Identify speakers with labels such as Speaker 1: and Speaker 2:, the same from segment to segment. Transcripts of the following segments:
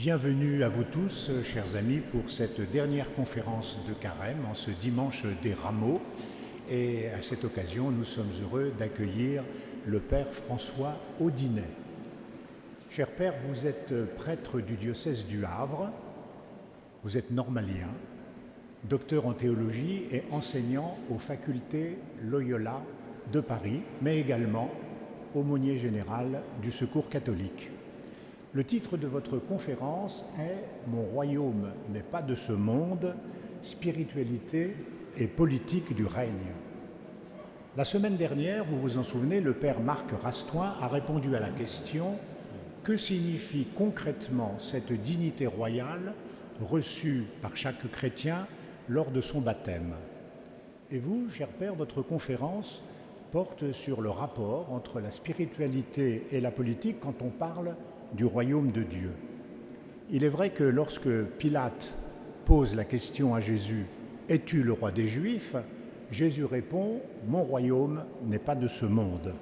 Speaker 1: Bienvenue à vous tous, chers amis, pour cette dernière conférence de Carême, en ce dimanche des Rameaux. Et à cette occasion, nous sommes heureux d'accueillir le Père François Audinet. Cher Père, vous êtes prêtre du diocèse du Havre, vous êtes normalien, docteur en théologie et enseignant aux facultés Loyola de Paris, mais également aumônier général du Secours catholique. Le titre de votre conférence est « Mon royaume n'est pas de ce monde, spiritualité et politique du règne ». La semaine dernière, vous vous en souvenez, le père Marc Rastoin a répondu à la question « Que signifie concrètement cette dignité royale reçue par chaque chrétien lors de son baptême ?» Et vous, cher père, votre conférence porte sur le rapport entre la spiritualité et la politique quand on parle du royaume de Dieu. Il est vrai que lorsque Pilate pose la question à Jésus « Es-tu le roi des Juifs ?», Jésus répond « Mon royaume n'est pas de ce monde ».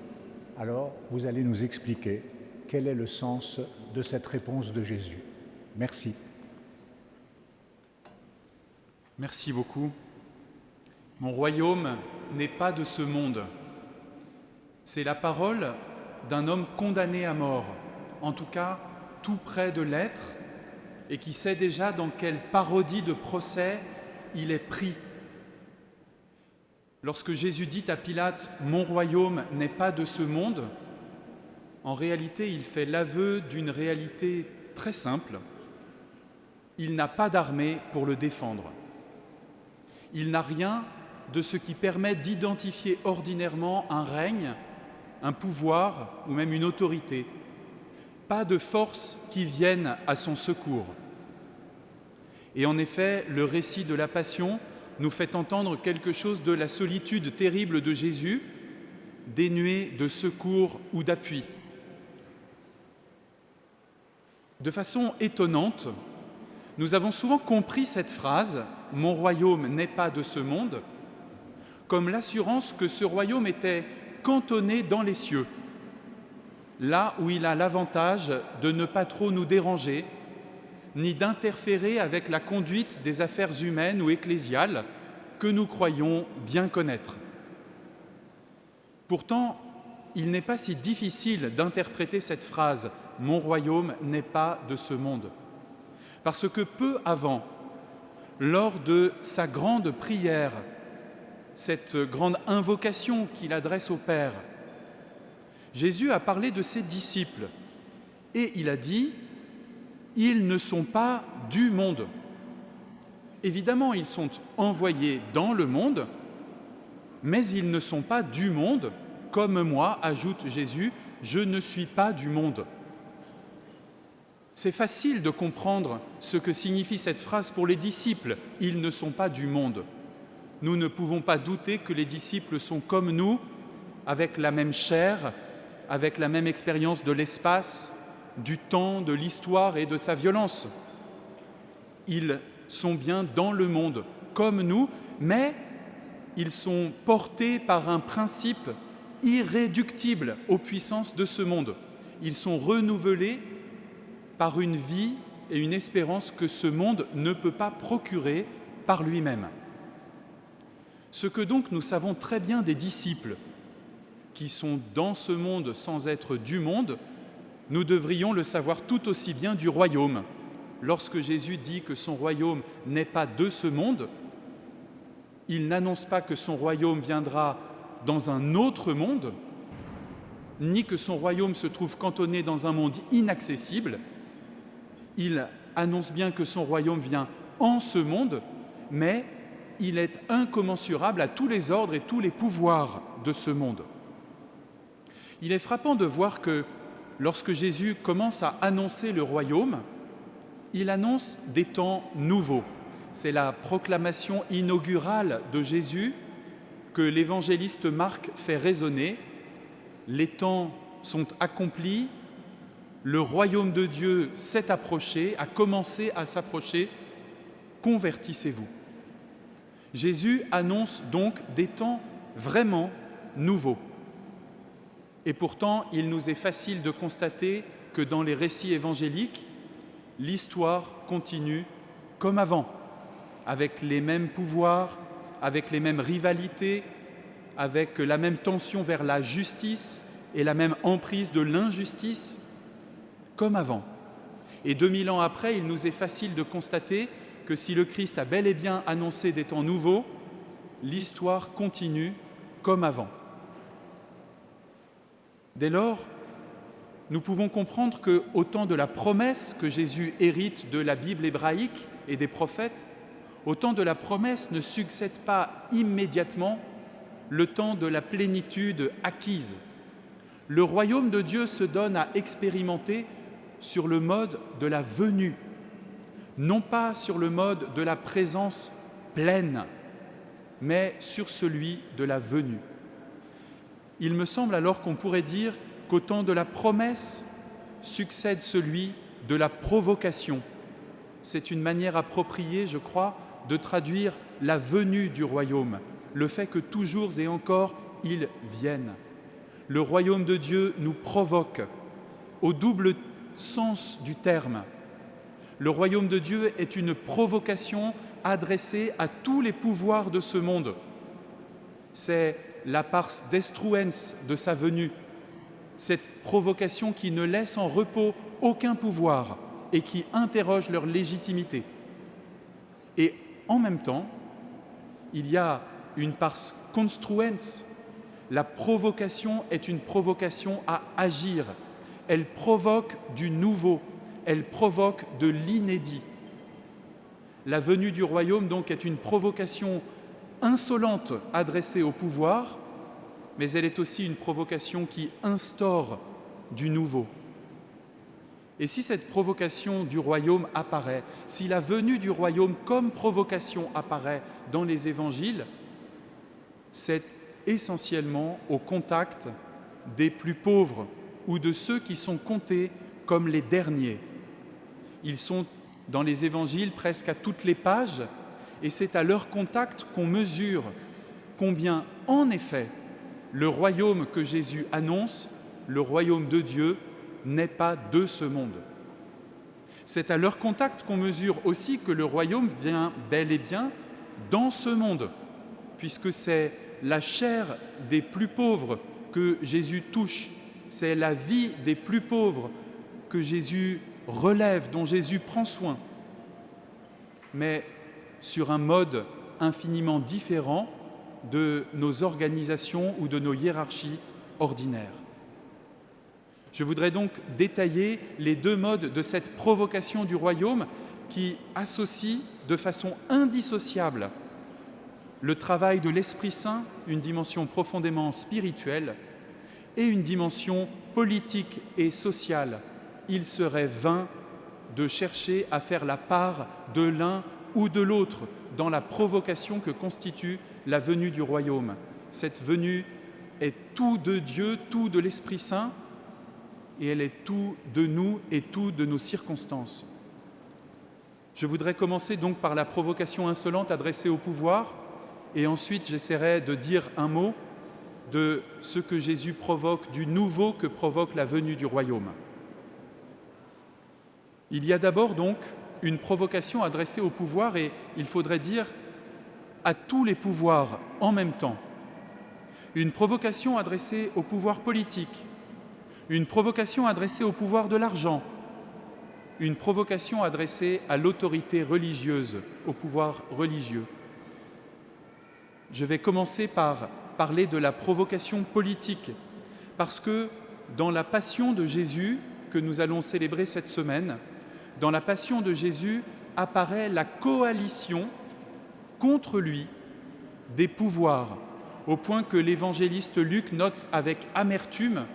Speaker 1: Alors, vous allez nous expliquer quel est le sens de cette réponse de Jésus. Merci.
Speaker 2: Merci beaucoup. Mon royaume n'est pas de ce monde. C'est la parole d'un homme condamné à mort, en tout cas tout près de l'être, et qui sait déjà dans quelle parodie de procès il est pris. Lorsque Jésus dit à Pilate « Mon royaume n'est pas de ce monde », en réalité il fait l'aveu d'une réalité très simple. Il n'a pas d'armée pour le défendre. Il n'a rien de ce qui permet d'identifier ordinairement un règne, un pouvoir ou même une autorité. Pas de forces qui viennent à son secours. Et en effet, le récit de la Passion nous fait entendre quelque chose de la solitude terrible de Jésus, dénué de secours ou d'appui. De façon étonnante, nous avons souvent compris cette phrase « Mon royaume n'est pas de ce monde » comme l'assurance que ce royaume était cantonné dans les cieux, là où il a l'avantage de ne pas trop nous déranger, ni d'interférer avec la conduite des affaires humaines ou ecclésiales que nous croyons bien connaître. Pourtant, il n'est pas si difficile d'interpréter cette phrase « Mon royaume n'est pas de ce monde », parce que peu avant, lors de sa grande prière, cette grande invocation qu'il adresse au Père, Jésus a parlé de ses disciples et il a dit « Ils ne sont pas du monde ». Évidemment, ils sont envoyés dans le monde, mais ils ne sont pas du monde, comme moi, ajoute Jésus, « Je ne suis pas du monde ». C'est facile de comprendre ce que signifie cette phrase pour les disciples « Ils ne sont pas du monde ». Nous ne pouvons pas douter que les disciples sont comme nous, avec la même chair, avec la même expérience de l'espace, du temps, de l'histoire et de sa violence. Ils sont bien dans le monde, comme nous, mais ils sont portés par un principe irréductible aux puissances de ce monde. Ils sont renouvelés par une vie et une espérance que ce monde ne peut pas procurer par lui-même. Ce que donc nous savons très bien des disciples qui sont dans ce monde sans être du monde, nous devrions le savoir tout aussi bien du royaume. Lorsque Jésus dit que son royaume n'est pas de ce monde, il n'annonce pas que son royaume viendra dans un autre monde, ni que son royaume se trouve cantonné dans un monde inaccessible. Il annonce bien que son royaume vient en ce monde, mais il est incommensurable à tous les ordres et tous les pouvoirs de ce monde. Il est frappant de voir que lorsque Jésus commence à annoncer le royaume, il annonce des temps nouveaux. C'est la proclamation inaugurale de Jésus que l'évangéliste Marc fait résonner. Les temps sont accomplis, le royaume de Dieu s'est approché, a commencé à s'approcher, convertissez-vous. Jésus annonce donc des temps vraiment nouveaux. Et pourtant, il nous est facile de constater que dans les récits évangéliques, l'histoire continue comme avant, avec les mêmes pouvoirs, avec les mêmes rivalités, avec la même tension vers la justice et la même emprise de l'injustice, comme avant. Et 2000 ans après, il nous est facile de constater que si le Christ a bel et bien annoncé des temps nouveaux, l'histoire continue comme avant. Dès lors, nous pouvons comprendre qu'au temps de la promesse que Jésus hérite de la Bible hébraïque et des prophètes, au temps de la promesse ne succède pas immédiatement le temps de la plénitude acquise. Le royaume de Dieu se donne à expérimenter sur le mode de la venue, non pas sur le mode de la présence pleine, mais sur celui de la venue. Il me semble alors qu'on pourrait dire qu'au temps de la promesse succède celui de la provocation. C'est une manière appropriée, je crois, de traduire la venue du royaume, le fait que toujours et encore il vienne. Le royaume de Dieu nous provoque au double sens du terme. Le royaume de Dieu est une provocation adressée à tous les pouvoirs de ce monde. C'est la pars destruens de sa venue, cette provocation qui ne laisse en repos aucun pouvoir et qui interroge leur légitimité. Et en même temps, il y a une pars construens. La provocation est une provocation à agir. Elle provoque du nouveau, elle provoque de l'inédit. La venue du royaume, donc, est une provocation insolente adressée au pouvoir, mais elle est aussi une provocation qui instaure du nouveau. Et si cette provocation du royaume apparaît, si la venue du royaume comme provocation apparaît dans les évangiles, c'est essentiellement au contact des plus pauvres ou de ceux qui sont comptés comme les derniers. Ils sont dans les évangiles presque à toutes les pages, et c'est à leur contact qu'on mesure combien, en effet, le royaume que Jésus annonce, le royaume de Dieu, n'est pas de ce monde. C'est à leur contact qu'on mesure aussi que le royaume vient bel et bien dans ce monde, puisque c'est la chair des plus pauvres que Jésus touche, c'est la vie des plus pauvres que Jésus relève, dont Jésus prend soin, mais sur un mode infiniment différent de nos organisations ou de nos hiérarchies ordinaires. Je voudrais donc détailler les deux modes de cette provocation du royaume qui associent de façon indissociable le travail de l'Esprit Saint, une dimension profondément spirituelle, et une dimension politique et sociale. Il serait vain de chercher à faire la part de l'un ou de l'autre dans la provocation que constitue la venue du royaume. Cette venue est tout de Dieu, tout de l'Esprit Saint, et elle est tout de nous et tout de nos circonstances. Je voudrais commencer donc par la provocation insolente adressée au pouvoir, et ensuite j'essaierai de dire un mot de ce que Jésus provoque, du nouveau que provoque la venue du royaume. Il y a d'abord donc une provocation adressée au pouvoir, et il faudrait dire à tous les pouvoirs en même temps. Une provocation adressée au pouvoir politique, une provocation adressée au pouvoir de l'argent, une provocation adressée à l'autorité religieuse, au pouvoir religieux. Je vais commencer par parler de la provocation politique, parce que dans la passion de Jésus que nous allons célébrer cette semaine, dans la passion de Jésus apparaît la coalition contre lui des pouvoirs, au point que l'évangéliste Luc note avec amertume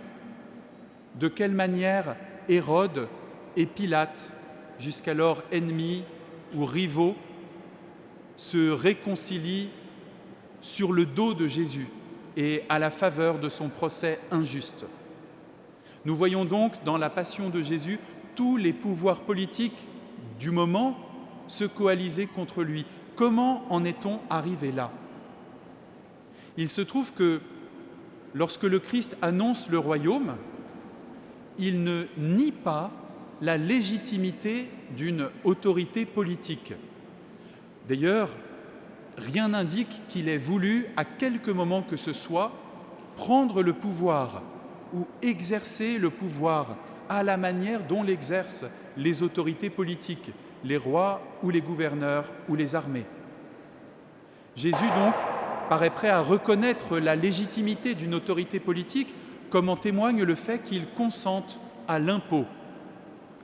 Speaker 2: de quelle manière Hérode et Pilate, jusqu'alors ennemis ou rivaux, se réconcilient sur le dos de Jésus et à la faveur de son procès injuste. Nous voyons donc dans la passion de Jésus tous les pouvoirs politiques du moment se coaliser contre lui. Comment en est-on arrivé là ? Il se trouve que lorsque le Christ annonce le royaume, il ne nie pas la légitimité d'une autorité politique. D'ailleurs, rien n'indique qu'il ait voulu, à quelque moment que ce soit, prendre le pouvoir ou exercer le pouvoir à la manière dont l'exercent les autorités politiques, les rois ou les gouverneurs ou les armées. Jésus, donc, paraît prêt à reconnaître la légitimité d'une autorité politique, comme en témoigne le fait qu'il consente à l'impôt.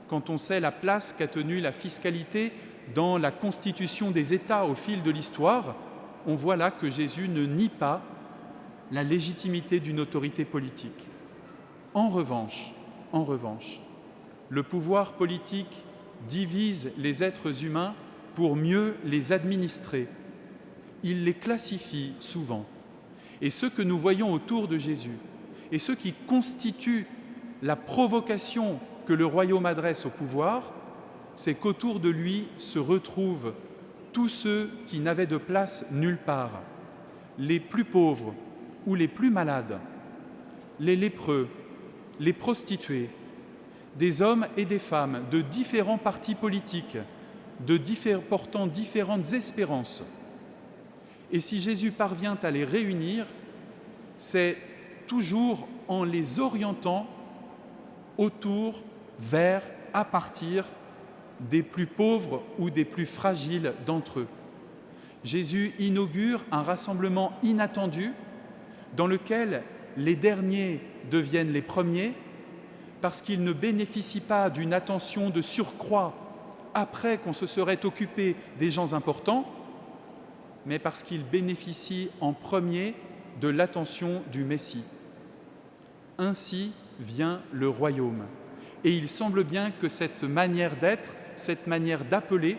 Speaker 2: Quand on sait la place qu'a tenue la fiscalité dans la constitution des États au fil de l'histoire, on voit là que Jésus ne nie pas la légitimité d'une autorité politique. En revanche, le pouvoir politique divise les êtres humains pour mieux les administrer. Il les classifie souvent. Et ce que nous voyons autour de Jésus, et ce qui constitue la provocation que le royaume adresse au pouvoir, c'est qu'autour de lui se retrouvent tous ceux qui n'avaient de place nulle part, les plus pauvres ou les plus malades, les lépreux, les prostituées, des hommes et des femmes de différents partis politiques, portant différentes espérances. Et si Jésus parvient à les réunir, c'est toujours en les orientant autour, vers, à partir des plus pauvres ou des plus fragiles d'entre eux. Jésus inaugure un rassemblement inattendu dans lequel les derniers deviennent les premiers parce qu'ils ne bénéficient pas d'une attention de surcroît après qu'on se serait occupé des gens importants, mais parce qu'ils bénéficient en premier de l'attention du Messie. Ainsi vient le royaume. Et il semble bien que cette manière d'être, cette manière d'appeler,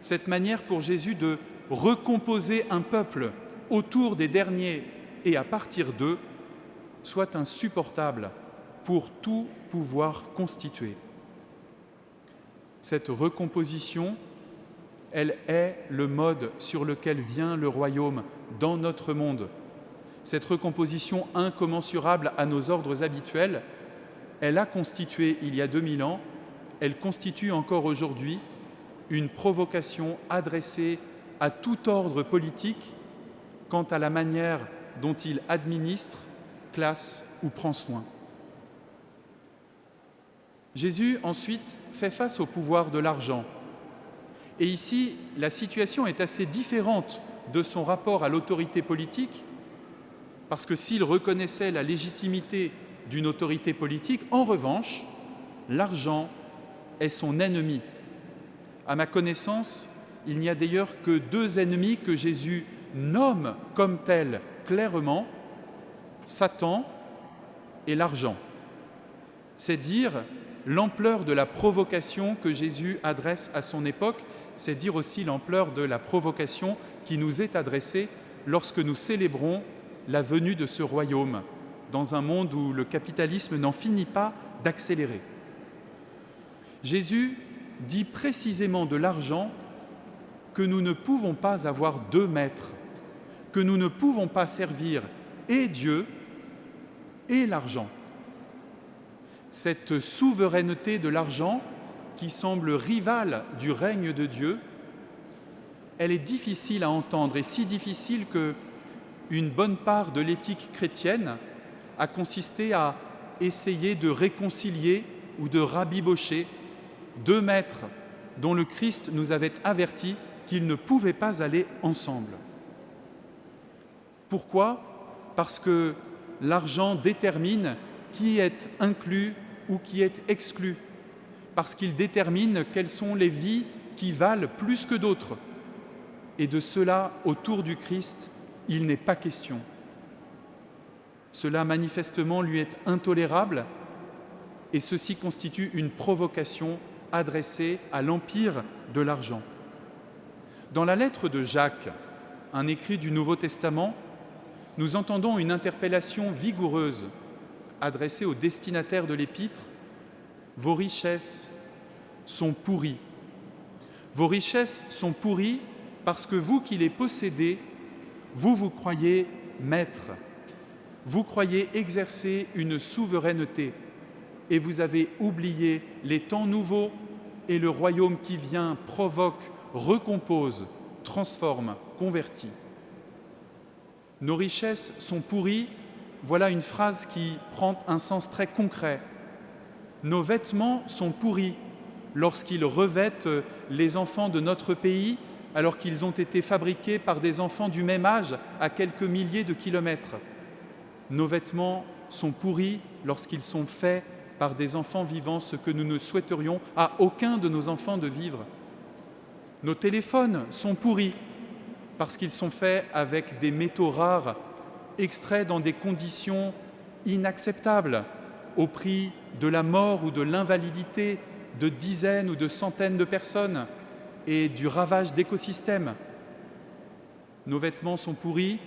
Speaker 2: cette manière pour Jésus de recomposer un peuple autour des derniers et à partir d'eux, soit insupportable pour tout pouvoir constituer. Cette recomposition, elle est le mode sur lequel vient le royaume dans notre monde. Cette recomposition incommensurable à nos ordres habituels, elle a constitué il y a 2000 ans, elle constitue encore aujourd'hui une provocation adressée à tout ordre politique quant à la manière dont il administre, classe ou prend soin. Jésus, ensuite, fait face au pouvoir de l'argent. Et ici, la situation est assez différente de son rapport à l'autorité politique, parce que s'il reconnaissait la légitimité d'une autorité politique, en revanche, l'argent est son ennemi. À ma connaissance, il n'y a d'ailleurs que 2 ennemis que Jésus nomme comme tels clairement, Satan et l'argent. C'est dire l'ampleur de la provocation que Jésus adresse à son époque, c'est dire aussi l'ampleur de la provocation qui nous est adressée lorsque nous célébrons la venue de ce royaume dans un monde où le capitalisme n'en finit pas d'accélérer. Jésus dit précisément de l'argent que nous ne pouvons pas avoir 2 maîtres, que nous ne pouvons pas servir et Dieu et l'argent. Cette souveraineté de l'argent qui semble rivale du règne de Dieu, elle est difficile à entendre et si difficile qu'une bonne part de l'éthique chrétienne a consisté à essayer de réconcilier ou de rabibocher 2 maîtres dont le Christ nous avait avertis qu'ils ne pouvaient pas aller ensemble. Pourquoi ? Parce que l'argent détermine qui est inclus ou qui est exclu, parce qu'il détermine quelles sont les vies qui valent plus que d'autres. Et de cela, autour du Christ, il n'est pas question. Cela, manifestement, lui est intolérable, et ceci constitue une provocation adressée à l'empire de l'argent. Dans la lettre de Jacques, un écrit du Nouveau Testament, nous entendons une interpellation vigoureuse adressée au destinataire de l'épître. Vos richesses sont pourries. Vos richesses sont pourries parce que vous qui les possédez, vous croyez maître. Vous croyez exercer une souveraineté et vous avez oublié les temps nouveaux et le royaume qui vient provoque, recompose, transforme, convertit. Nos richesses sont pourries, voilà une phrase qui prend un sens très concret. Nos vêtements sont pourris lorsqu'ils revêtent les enfants de notre pays, alors qu'ils ont été fabriqués par des enfants du même âge à quelques milliers de kilomètres. Nos vêtements sont pourris lorsqu'ils sont faits par des enfants vivant ce que nous ne souhaiterions à aucun de nos enfants de vivre. Nos téléphones sont pourris parce qu'ils sont faits avec des métaux rares, extraits dans des conditions inacceptables, au prix de la mort ou de l'invalidité de dizaines ou de centaines de personnes et du ravage d'écosystèmes. Nos vêtements sont pourris,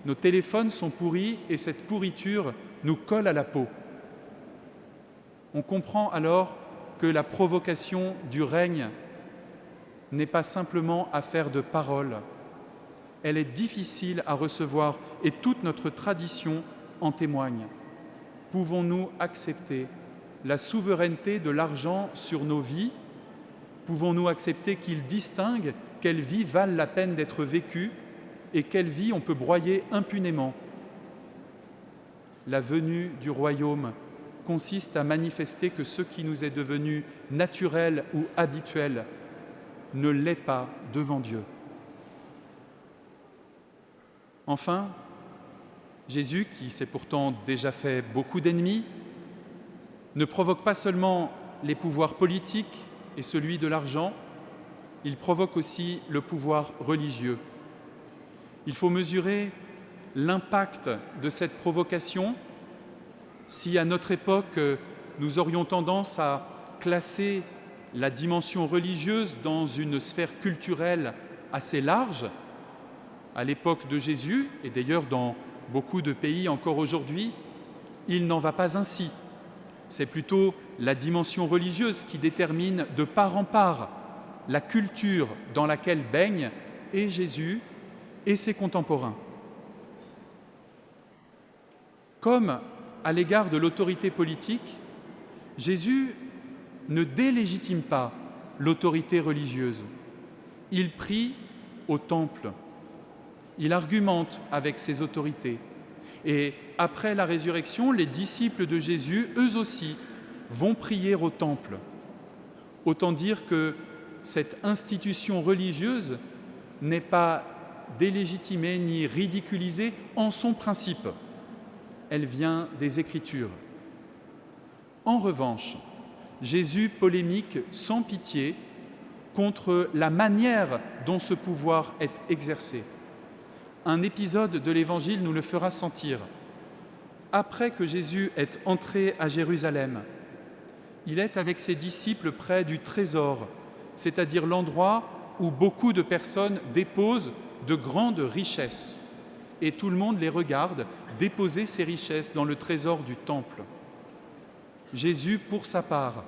Speaker 2: nos téléphones sont pourris et cette pourriture nous colle à la peau. On comprend alors que la provocation du règne n'est pas simplement affaire de paroles. Elle est difficile à recevoir et toute notre tradition en témoigne. Pouvons-nous accepter la souveraineté de l'argent sur nos vies? Pouvons-nous accepter qu'il distingue quelles vies valent la peine d'être vécues et quelles vies on peut broyer impunément? La venue du royaume consiste à manifester que ce qui nous est devenu naturel ou habituel ne l'est pas devant Dieu. Enfin, Jésus, qui s'est pourtant déjà fait beaucoup d'ennemis, ne provoque pas seulement les pouvoirs politiques et celui de l'argent, il provoque aussi le pouvoir religieux. Il faut mesurer l'impact de cette provocation. Si à notre époque, nous aurions tendance à classer la dimension religieuse dans une sphère culturelle assez large, à l'époque de Jésus, et d'ailleurs dans beaucoup de pays encore aujourd'hui, il n'en va pas ainsi. C'est plutôt la dimension religieuse qui détermine de part en part la culture dans laquelle baignent et Jésus et ses contemporains. Comme à l'égard de l'autorité politique, Jésus ne délégitime pas l'autorité religieuse. Il prie au temple. Il argumente avec ses autorités. Et après la résurrection, les disciples de Jésus, eux aussi, vont prier au temple. Autant dire que cette institution religieuse n'est pas délégitimée ni ridiculisée en son principe. Elle vient des Écritures. En revanche, Jésus polémique sans pitié contre la manière dont ce pouvoir est exercé. Un épisode de l'Évangile nous le fera sentir. Après que Jésus est entré à Jérusalem, il est avec ses disciples près du trésor, c'est-à-dire l'endroit où beaucoup de personnes déposent de grandes richesses. Et tout le monde les regarde déposer ces richesses dans le trésor du temple. Jésus, pour sa part,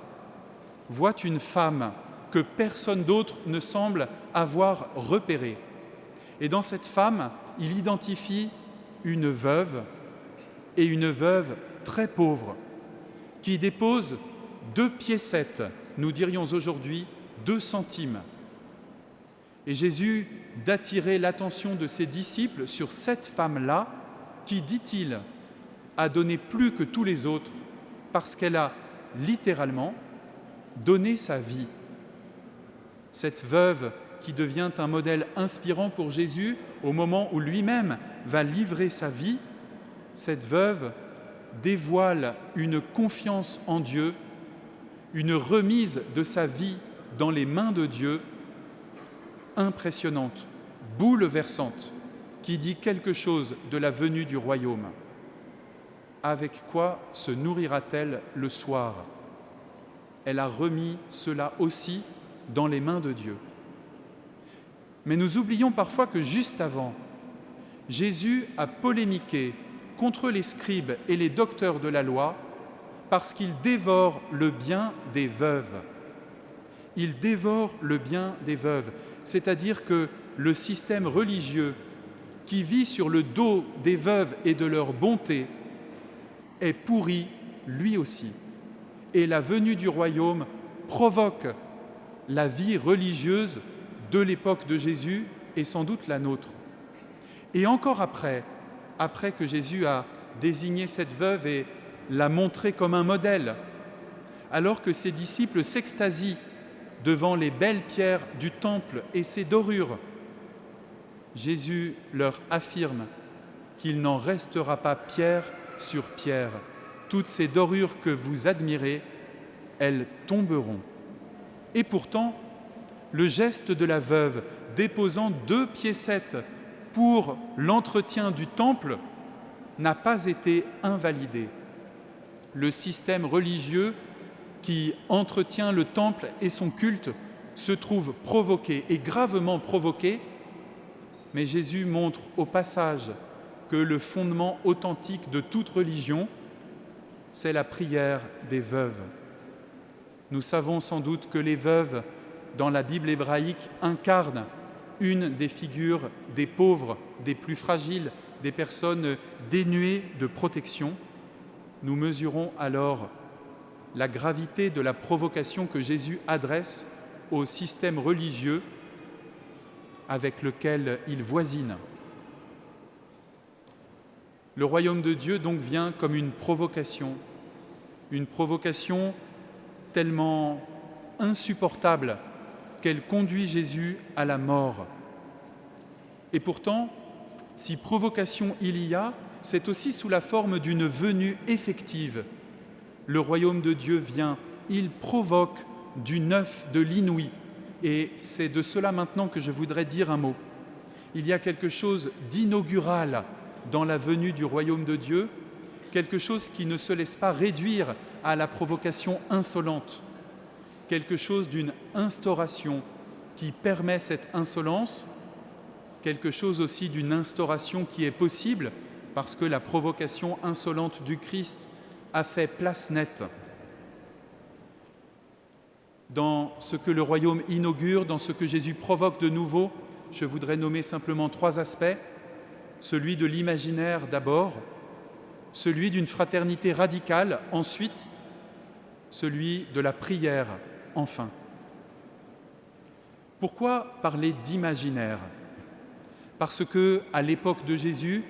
Speaker 2: voit une femme que personne d'autre ne semble avoir repérée. Et dans cette femme, il identifie une veuve, et une veuve très pauvre, qui dépose 2 piécettes, nous dirions aujourd'hui 2 centimes. Et Jésus d'attirer l'attention de ses disciples sur cette femme-là, qui, dit-il, a donné plus que tous les autres, parce qu'elle a littéralement donné sa vie. Cette veuve qui devient un modèle inspirant pour Jésus au moment où lui-même va livrer sa vie, cette veuve dévoile une confiance en Dieu, une remise de sa vie dans les mains de Dieu impressionnante, bouleversante, qui dit quelque chose de la venue du royaume. Avec quoi se nourrira-t-elle le soir? Elle a remis cela aussi dans les mains de Dieu. Mais nous oublions parfois que juste avant, Jésus a polémiqué contre les scribes et les docteurs de la loi parce qu'ils dévorent le bien des veuves. Ils dévorent le bien des veuves, c'est-à-dire que le système religieux qui vit sur le dos des veuves et de leur bonté est pourri lui aussi. Et la venue du royaume provoque la vie religieuse de l'époque de Jésus et sans doute la nôtre. Et encore après que Jésus a désigné cette veuve et l'a montrée comme un modèle, alors que ses disciples s'extasient devant les belles pierres du temple et ses dorures, Jésus leur affirme qu'il n'en restera pas pierre sur pierre. Toutes ces dorures que vous admirez, elles tomberont. Et pourtant, le geste de la veuve déposant 2 piécettes pour l'entretien du temple n'a pas été invalidé. Le système religieux qui entretient le temple et son culte se trouve provoqué et gravement provoqué, mais Jésus montre au passage que le fondement authentique de toute religion, c'est la prière des veuves. Nous savons sans doute que les veuves, dans la Bible hébraïque, incarnent une des figures des pauvres, des plus fragiles, des personnes dénuées de protection. Nous mesurons alors la gravité de la provocation que Jésus adresse au système religieux avec lequel il voisine. Le royaume de Dieu donc vient comme une provocation tellement insupportable qu'elle conduit Jésus à la mort. Et pourtant, si provocation il y a, c'est aussi sous la forme d'une venue effective. Le royaume de Dieu vient, il provoque du neuf, de l'inouï. Et c'est de cela maintenant que je voudrais dire un mot. Il y a quelque chose d'inaugural dans la venue du royaume de Dieu, quelque chose qui ne se laisse pas réduire à la provocation insolente, quelque chose d'une instauration qui permet cette insolence, quelque chose aussi d'une instauration qui est possible parce que la provocation insolente du Christ a fait place nette. Dans ce que le royaume inaugure, dans ce que Jésus provoque de nouveau, je voudrais nommer simplement 3 aspects. Celui de l'imaginaire d'abord, celui d'une fraternité radicale ensuite, celui de la prière enfin. Pourquoi parler d'imaginaire ? Parce que, à l'époque de Jésus,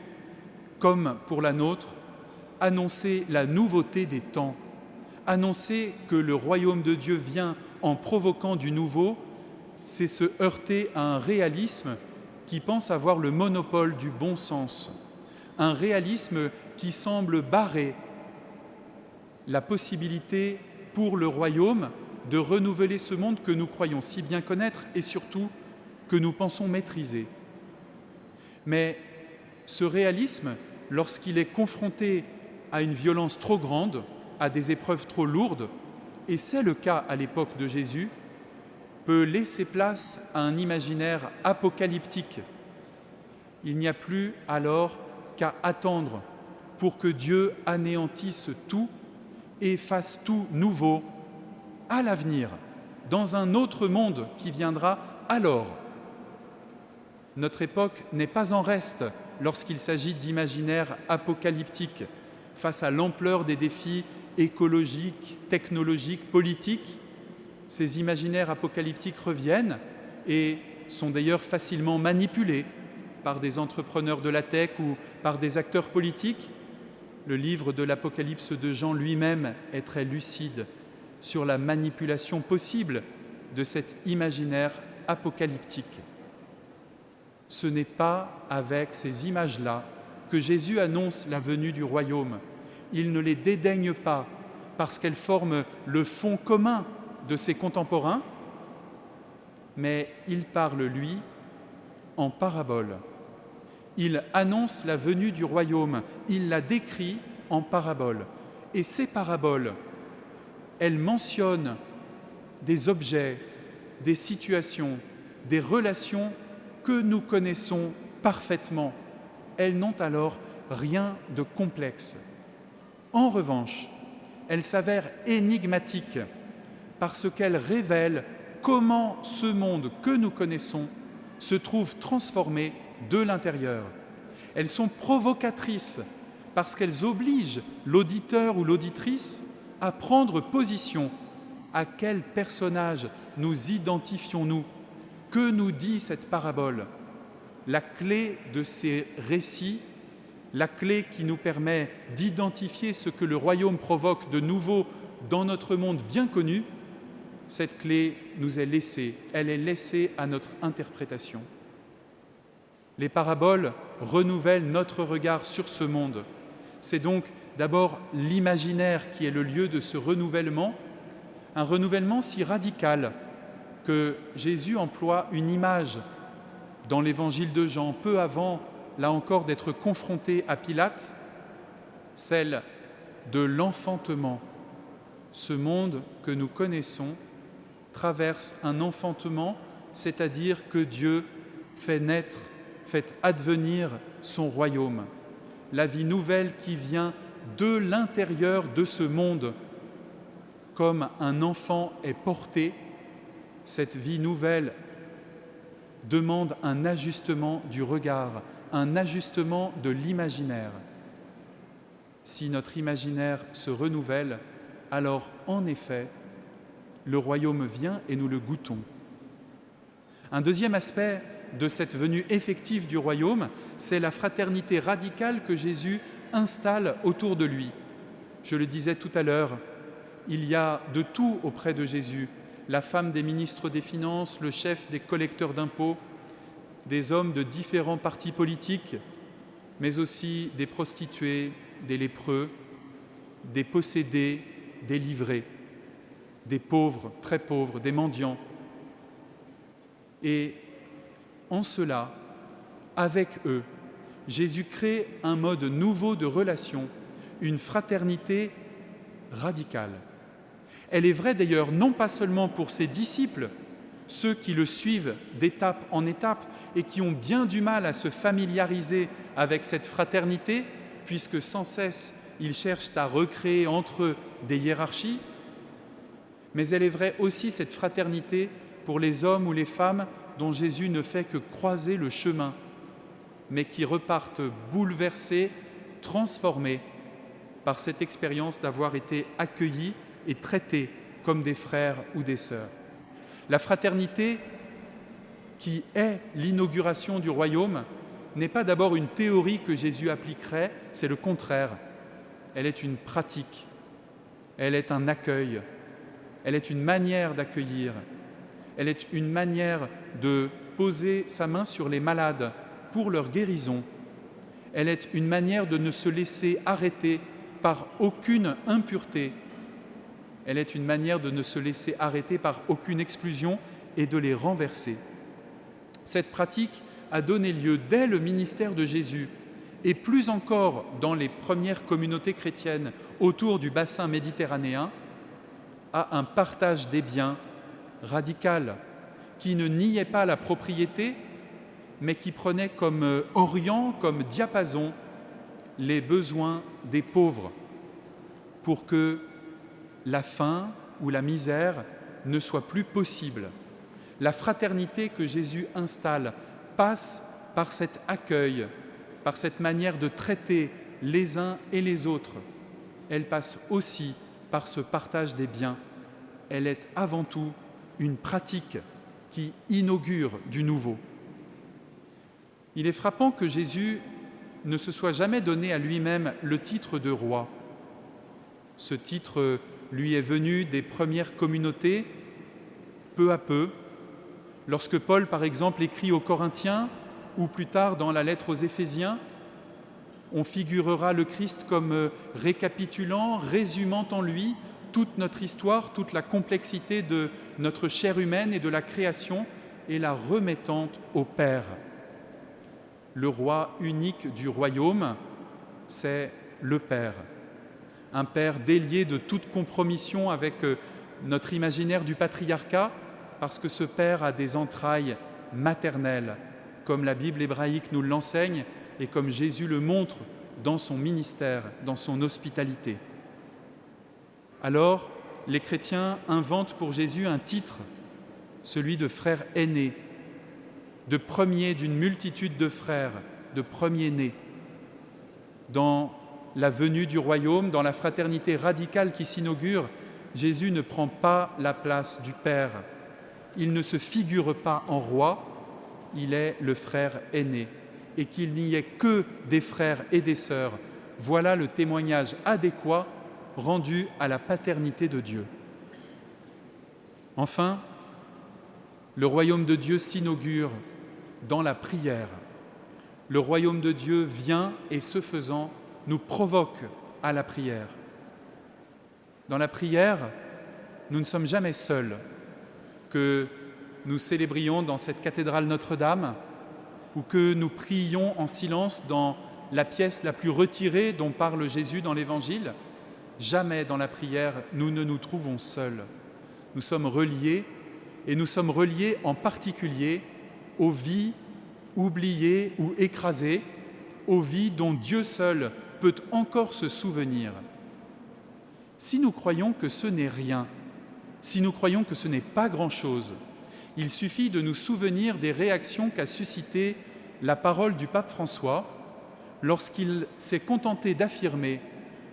Speaker 2: comme pour la nôtre, annoncer la nouveauté des temps, annoncer que le royaume de Dieu vient en provoquant du nouveau, c'est se heurter à un réalisme qui pense avoir le monopole du bon sens, un réalisme qui semble barrer la possibilité pour le royaume de renouveler ce monde que nous croyons si bien connaître et surtout que nous pensons maîtriser. Mais ce réalisme, lorsqu'il est confronté à une violence trop grande, à des épreuves trop lourdes, et c'est le cas à l'époque de Jésus, peut laisser place à un imaginaire apocalyptique. Il n'y a plus alors qu'à attendre pour que Dieu anéantisse tout et fasse tout nouveau à l'avenir, dans un autre monde qui viendra alors. Notre époque n'est pas en reste lorsqu'il s'agit d'imaginaire apocalyptique face à l'ampleur des défis écologiques, technologiques, politiques. Ces imaginaires apocalyptiques reviennent et sont d'ailleurs facilement manipulés par des entrepreneurs de la tech ou par des acteurs politiques. Le livre de l'Apocalypse de Jean lui-même est très lucide sur la manipulation possible de cet imaginaire apocalyptique. Ce n'est pas avec ces images-là que Jésus annonce la venue du royaume. Il ne les dédaigne pas parce qu'elles forment le fond commun de ses contemporains, mais il parle, lui, en parabole. Il annonce la venue du royaume, il la décrit en parabole. Et ces paraboles, elles mentionnent des objets, des situations, des relations que nous connaissons parfaitement. Elles n'ont alors rien de complexe. En revanche, elles s'avèrent énigmatiques parce qu'elles révèlent comment ce monde que nous connaissons se trouve transformé de l'intérieur. Elles sont provocatrices parce qu'elles obligent l'auditeur ou l'auditrice à prendre position à quel personnage nous identifions-nous? Que nous dit cette parabole? La clé de ces récits, la clé qui nous permet d'identifier ce que le royaume provoque de nouveau dans notre monde bien connu, cette clé nous est laissée, elle est laissée à notre interprétation. Les paraboles renouvellent notre regard sur ce monde. C'est donc d'abord l'imaginaire qui est le lieu de ce renouvellement, un renouvellement si radical que Jésus emploie une image dans l'évangile de Jean, peu avant, là encore, d'être confronté à Pilate, celle de l'enfantement. Ce monde que nous connaissons traverse un enfantement, c'est-à-dire que Dieu fait naître, fait advenir son royaume. La vie nouvelle qui vient de l'intérieur de ce monde, comme un enfant est porté, cette vie nouvelle demande un ajustement du regard, un ajustement de l'imaginaire. Si notre imaginaire se renouvelle, alors en effet, le royaume vient et nous le goûtons. Un deuxième aspect de cette venue effective du royaume, c'est la fraternité radicale que Jésus installe autour de lui. Je le disais tout à l'heure, il y a de tout auprès de Jésus. La femme des ministres des Finances, le chef des collecteurs d'impôts, des hommes de différents partis politiques, mais aussi des prostituées, des lépreux, des possédés, des livrés, des pauvres, très pauvres, des mendiants. Et en cela, avec eux, Jésus crée un mode nouveau de relation, une fraternité radicale. Elle est vraie d'ailleurs non pas seulement pour ses disciples, ceux qui le suivent d'étape en étape et qui ont bien du mal à se familiariser avec cette fraternité, puisque sans cesse ils cherchent à recréer entre eux des hiérarchies, mais elle est vraie aussi cette fraternité pour les hommes ou les femmes dont Jésus ne fait que croiser le chemin, mais qui repartent bouleversés, transformés par cette expérience d'avoir été accueillis et traités comme des frères ou des sœurs. La fraternité, qui est l'inauguration du royaume, n'est pas d'abord une théorie que Jésus appliquerait, c'est le contraire. Elle est une pratique, elle est un accueil, elle est une manière d'accueillir, elle est une manière de poser sa main sur les malades pour leur guérison. Elle est une manière de ne se laisser arrêter par aucune impureté. Elle est une manière de ne se laisser arrêter par aucune exclusion et de les renverser. Cette pratique a donné lieu dès le ministère de Jésus et plus encore dans les premières communautés chrétiennes autour du bassin méditerranéen à un partage des biens radical qui ne niait pas la propriété mais qui prenait comme orient, comme diapason les besoins des pauvres pour que la faim ou la misère ne soit plus possible. La fraternité que Jésus installe passe par cet accueil, par cette manière de traiter les uns et les autres. Elle passe aussi par ce partage des biens. Elle est avant tout une pratique qui inaugure du nouveau. Il est frappant que Jésus ne se soit jamais donné à lui-même le titre de roi. Ce titre lui est venu des premières communautés, peu à peu. Lorsque Paul, par exemple, écrit aux Corinthiens, ou plus tard dans la lettre aux Éphésiens, on figurera le Christ comme récapitulant, résumant en lui toute notre histoire, toute la complexité de notre chair humaine et de la création, et la remettant au Père. Le roi unique du royaume, c'est le Père. Un Père délié de toute compromission avec notre imaginaire du patriarcat, parce que ce Père a des entrailles maternelles, comme la Bible hébraïque nous l'enseigne et comme Jésus le montre dans son ministère, dans son hospitalité. Alors, les chrétiens inventent pour Jésus un titre, celui de frère aîné, de premier d'une multitude de frères, de premier-né. Dans la venue du royaume, dans la fraternité radicale qui s'inaugure, Jésus ne prend pas la place du Père. il ne se figure pas en roi, il est le frère aîné, et qu'il n'y ait que des frères et des sœurs. Voilà le témoignage adéquat rendu à la paternité de Dieu. Enfin, le royaume de Dieu s'inaugure dans la prière. Le royaume de Dieu vient et, ce faisant, nous provoque à la prière. Dans la prière, nous ne sommes jamais seuls, que nous célébrions dans cette cathédrale Notre-Dame ou que nous prions en silence dans la pièce la plus retirée dont parle Jésus dans l'Évangile. Jamais dans la prière, nous ne nous trouvons seuls. Nous sommes reliés, et nous sommes reliés en particulier aux vies oubliées ou écrasées, aux vies dont Dieu seul peut encore se souvenir. Si nous croyons que ce n'est rien, si nous croyons que ce n'est pas grand-chose, il suffit de nous souvenir des réactions qu'a suscitées la parole du pape François lorsqu'il s'est contenté d'affirmer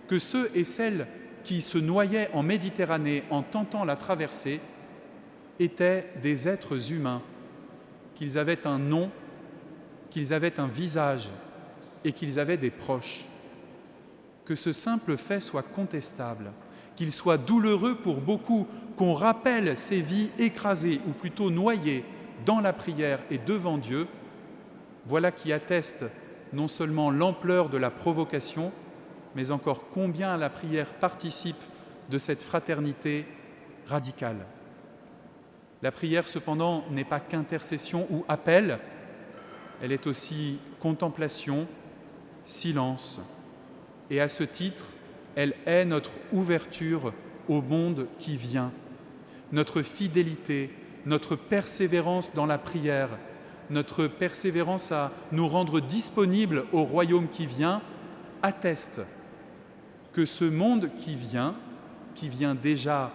Speaker 2: que ceux et celles qui se noyaient en Méditerranée en tentant la traversée étaient des êtres humains, qu'ils avaient un nom, qu'ils avaient un visage et qu'ils avaient des proches. Que ce simple fait soit contestable, qu'il soit douloureux pour beaucoup, qu'on rappelle ces vies écrasées ou plutôt noyées dans la prière et devant Dieu, voilà qui atteste non seulement l'ampleur de la provocation, mais encore combien la prière participe de cette fraternité radicale. La prière, cependant, n'est pas qu'intercession ou appel, elle est aussi contemplation, silence, et à ce titre, elle est notre ouverture au monde qui vient, notre fidélité, notre persévérance dans la prière, notre persévérance à nous rendre disponibles au royaume qui vient, atteste que ce monde qui vient déjà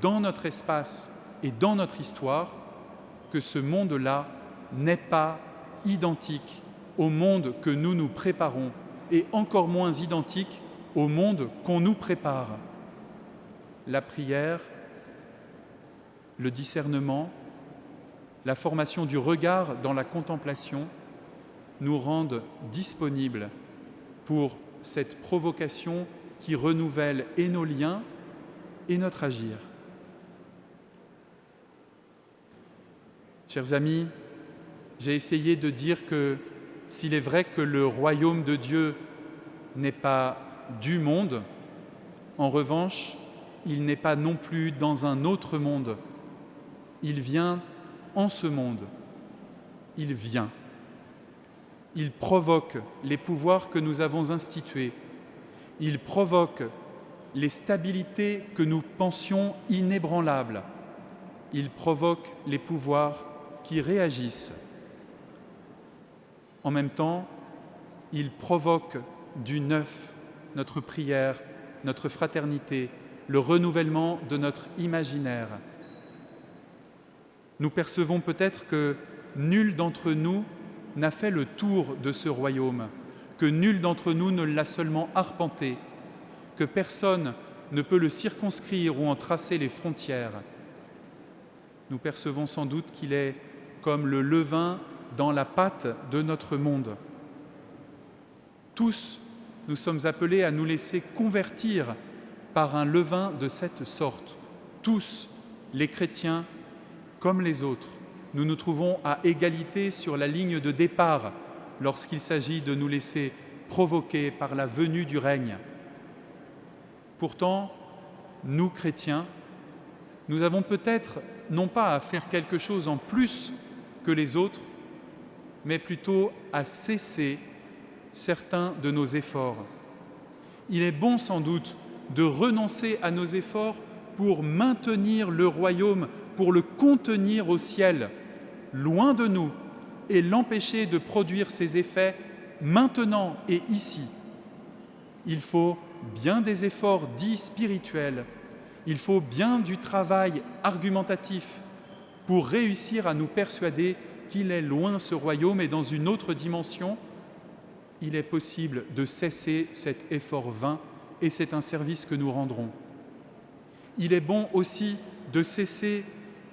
Speaker 2: dans notre espace et dans notre histoire, que ce monde-là n'est pas identique au monde que nous nous préparons et encore moins identique au monde qu'on nous prépare. La prière, le discernement, la formation du regard dans la contemplation nous rendent disponibles pour cette provocation qui renouvelle et nos liens et notre agir. Chers amis, j'ai essayé de dire que s'il est vrai que le royaume de Dieu n'est pas du monde, en revanche, il n'est pas non plus dans un autre monde. Il vient en ce monde. Il vient. Il provoque les pouvoirs que nous avons institués. Il provoque les stabilités que nous pensions inébranlables. Il provoque les pouvoirs qui réagissent. En même temps, il provoque du neuf notre prière, notre fraternité, le renouvellement de notre imaginaire. Nous percevons peut-être que nul d'entre nous n'a fait le tour de ce royaume, que nul d'entre nous ne l'a seulement arpenté, que personne ne peut le circonscrire ou en tracer les frontières. Nous percevons sans doute qu'il est comme le levain dans la pâte de notre monde. Tous, nous sommes appelés à nous laisser convertir par un levain de cette sorte. Tous, les chrétiens comme les autres, nous nous trouvons à égalité sur la ligne de départ lorsqu'il s'agit de nous laisser provoquer par la venue du règne. Pourtant, nous, chrétiens, nous avons peut-être non pas à faire quelque chose en plus que les autres, mais plutôt à cesser certains de nos efforts. Il est bon sans doute de renoncer à nos efforts pour maintenir le royaume, pour le contenir au ciel, loin de nous, et l'empêcher de produire ses effets maintenant et ici. Il faut bien des efforts dits spirituels, il faut bien du travail argumentatif pour réussir à nous persuader qu'il est loin ce royaume et dans une autre dimension, il est possible de cesser cet effort vain et c'est un service que nous rendrons. Il est bon aussi de cesser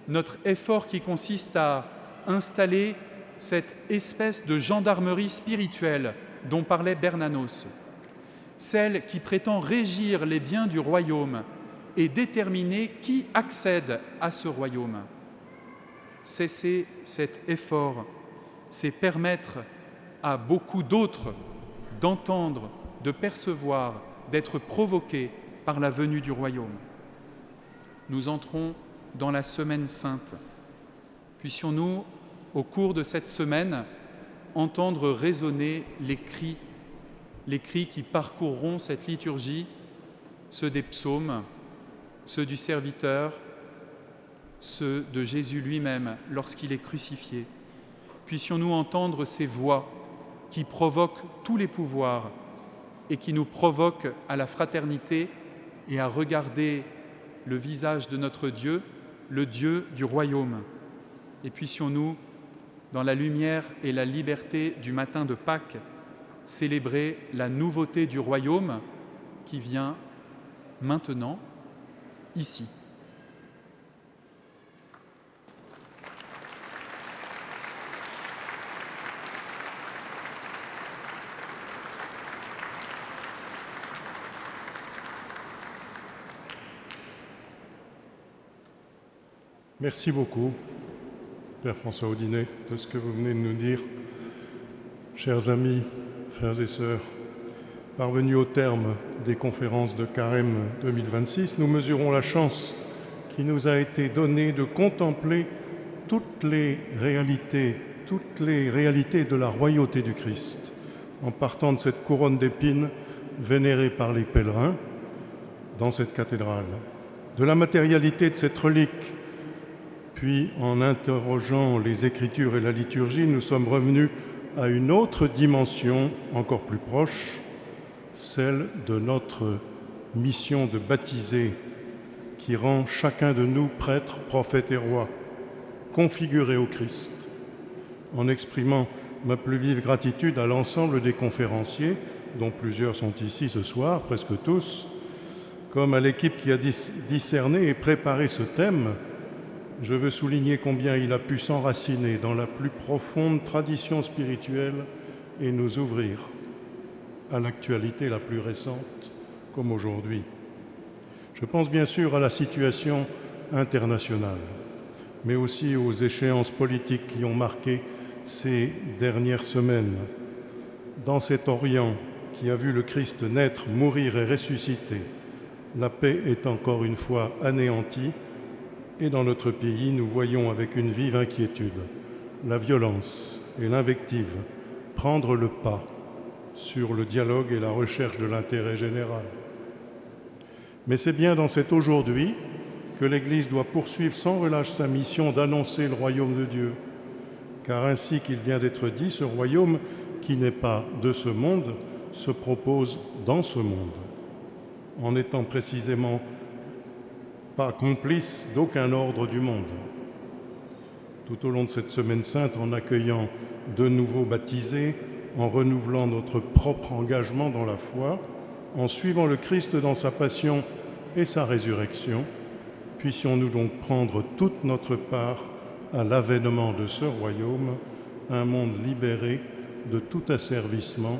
Speaker 2: notre effort qui consiste à installer cette espèce de gendarmerie spirituelle dont parlait Bernanos, celle qui prétend régir les biens du royaume et déterminer qui accède à ce royaume. Cesser cet effort, c'est permettre à beaucoup d'autres d'entendre, de percevoir, d'être provoqués par la venue du royaume. Nous entrons dans la Semaine Sainte. Puissions-nous, au cours de cette semaine, entendre résonner les cris qui parcourront cette liturgie, ceux des psaumes, ceux du serviteur, ceux de Jésus lui-même lorsqu'il est crucifié. Puissions-nous entendre ces voix qui provoquent tous les pouvoirs et qui nous provoquent à la fraternité et à regarder le visage de notre Dieu, le Dieu du royaume. Et puissions-nous, dans la lumière et la liberté du matin de Pâques, célébrer la nouveauté du royaume qui vient maintenant, ici.
Speaker 3: Merci beaucoup, Père François Audinet, de ce que vous venez de nous dire. Chers amis, frères et sœurs, parvenus au terme des conférences de Carême 2026, nous mesurons la chance qui nous a été donnée de contempler toutes les réalités de la royauté du Christ, en partant de cette couronne d'épines vénérée par les pèlerins dans cette cathédrale, de la matérialité de cette relique. Puis, en interrogeant les Écritures et la liturgie, nous sommes revenus à une autre dimension encore plus proche, celle de notre mission de baptiser, qui rend chacun de nous prêtre, prophète et roi, configuré au Christ. En exprimant ma plus vive gratitude à l'ensemble des conférenciers, dont plusieurs sont ici ce soir, presque tous, comme à l'équipe qui a discerné et préparé ce thème, je veux souligner combien il a pu s'enraciner dans la plus profonde tradition spirituelle et nous ouvrir à l'actualité la plus récente, comme aujourd'hui. Je pense bien sûr à la situation internationale, mais aussi aux échéances politiques qui ont marqué ces dernières semaines. Dans cet Orient qui a vu le Christ naître, mourir et ressusciter, la paix est encore une fois anéantie. Et dans notre pays, nous voyons avec une vive inquiétude la violence et l'invective prendre le pas sur le dialogue et la recherche de l'intérêt général. Mais c'est bien dans cet aujourd'hui que l'Église doit poursuivre sans relâche sa mission d'annoncer le royaume de Dieu, car ainsi qu'il vient d'être dit, ce royaume qui n'est pas de ce monde se propose dans ce monde, en étant précisément pas complice d'aucun ordre du monde. Tout au long de cette Semaine Sainte, en accueillant de nouveaux baptisés, en renouvelant notre propre engagement dans la foi, en suivant le Christ dans sa passion et sa résurrection, puissions-nous donc prendre toute notre part à l'avènement de ce royaume, un monde libéré de tout asservissement,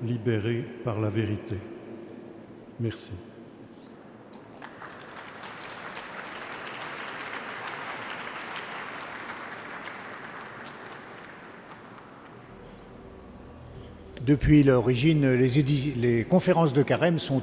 Speaker 3: libéré par la vérité. Merci.
Speaker 1: Depuis l'origine, les conférences de Carême sont